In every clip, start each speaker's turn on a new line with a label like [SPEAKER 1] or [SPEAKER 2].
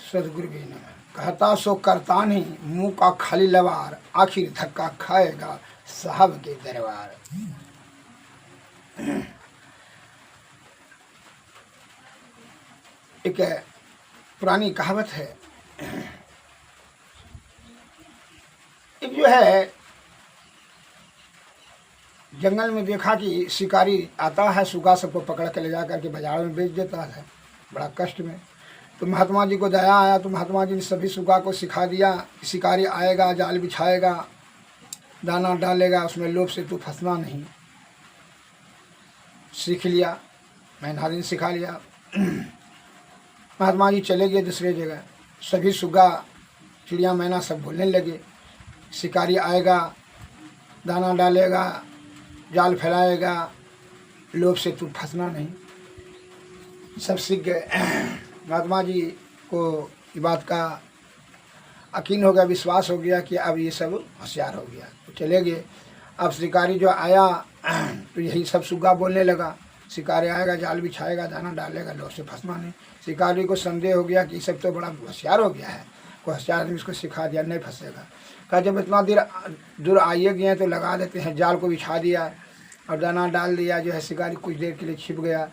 [SPEAKER 1] सदगुरु भी न कहता सो करता नहीं, मुंह का खाली लवार, आखिर धक्का खाएगा साहब के दरबार। एक पुरानी कहावत है, एक जो है जंगल में देखा कि शिकारी आता है, सुगा सबको पकड़ के ले जा करके बाजार में बेच देता है बड़ा कष्ट में। तो महात्मा जी को दया आया, तो महात्मा जी ने सभी सुगा को सिखा दिया, शिकारी आएगा, जाल बिछाएगा, दाना डालेगा, उसमें लोभ से तू फंसना नहीं। सीख लिया, महीना दिन सिखा लिया। महात्मा जी चले गए दूसरे जगह, सभी सुगा चिड़िया मैना सब बोलने लगे, शिकारी आएगा, दाना डालेगा, जाल फैलाएगा, लोभ से तू फंसना नहीं। सब सीख गए। महात्मा जी को ये बात का यकीन हो गया, विश्वास हो गया कि अब ये सब होशियार हो गया, तो चले गए। अब शिकारी जो आया तो यही सब सुग्गा बोलने लगा, शिकारी आएगा, जाल बिछाएगा, दाना डालेगा, लोभ से फंसना नहीं। शिकारी को संदेह हो गया कि ये सब तो बड़ा होशियार हो गया है, कोई होशियार आदमी इसको सिखा दिया, नहीं फंसेगा। कहा जब इतना देर दूर आइए गए तो लगा देते हैं, जाल को बिछा दिया और दाना डाल दिया। जो है शिकारी कुछ देर के लिए छिप गया,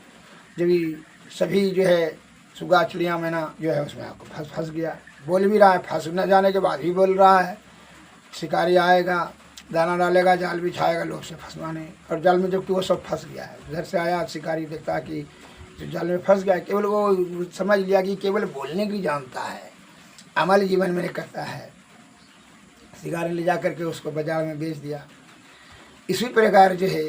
[SPEAKER 1] जब सभी जो है सुगा चिड़िया मैना जो है उसमें आपको फंस गया। बोल भी रहा है, फंस न जाने के बाद भी बोल रहा है, शिकारी आएगा, दाना डालेगा, जाल बिछाएगा, लोभ से फंसना नहीं। और जाल में जबकि वो सब फंस गया है। उधर से आया शिकारी, देखता कि जो जाल में फंस गया, केवल वो समझ लिया कि केवल बोलने की जानता है, अमल जीवन में नहीं करता है। शिकारी ले जा करके उसको बाजार में बेच दिया। इसी प्रकार जो है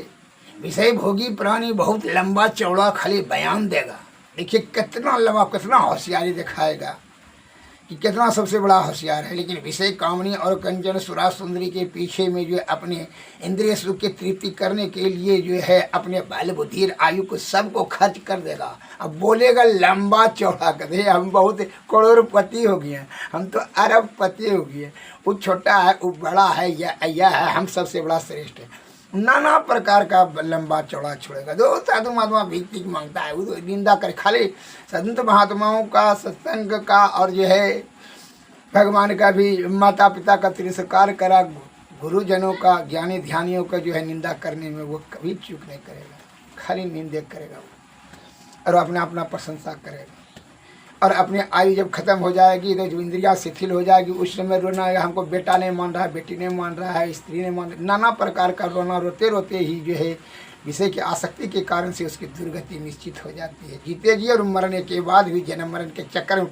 [SPEAKER 1] विषय भोगी प्राणी बहुत लंबा चौड़ा खाली बयान देगा। देखिए कितना लंबा, कितना होशियारी दिखाएगा कि कितना सबसे बड़ा होशियार है, लेकिन विषय कामनी और कंचन सुरा सुंदरी के पीछे में जो है अपने इंद्रिय सुख की तृप्ति करने के लिए जो है अपने बाल बुद्धि आयु को सबको खर्च कर देगा। अब बोलेगा लंबा चौड़ा कर दे, हम बहुत करोड़पति हो गए, हम तो अरबपति हो गए, वो छोटा है, वो बड़ा है, या है, हम सबसे बड़ा श्रेष्ठ है। नाना प्रकार का लंबा चौड़ा छोड़ेगा। जो साधु महात्मा भीख मांगता है वो तो निंदा करे, खाली संत महात्माओं का, सत्संग का और जो है भगवान का भी, माता पिता का तिरस्कार करा, गुरुजनों का, ज्ञानी ध्यानियों का जो है निंदा करने में वो कभी चूक नहीं करेगा, खाली निंदा करेगा वो, और अपना अपना प्रशंसा करेगा। और अपनी आयु जब खत्म हो जाएगी तो जो इंद्रिया शिथिल हो जाएगी, उस समय रोना आएगा, हमको बेटा नहीं मान रहा है, बेटी नहीं मान रहा है, स्त्री नहीं मान रही, नाना प्रकार का रोना, रोते रोते ही जो है विषय की आसक्ति के कारण से उसकी दुर्गति निश्चित हो जाती है। जीते जी और मरने के बाद भी जन्म मरण के चक्कर में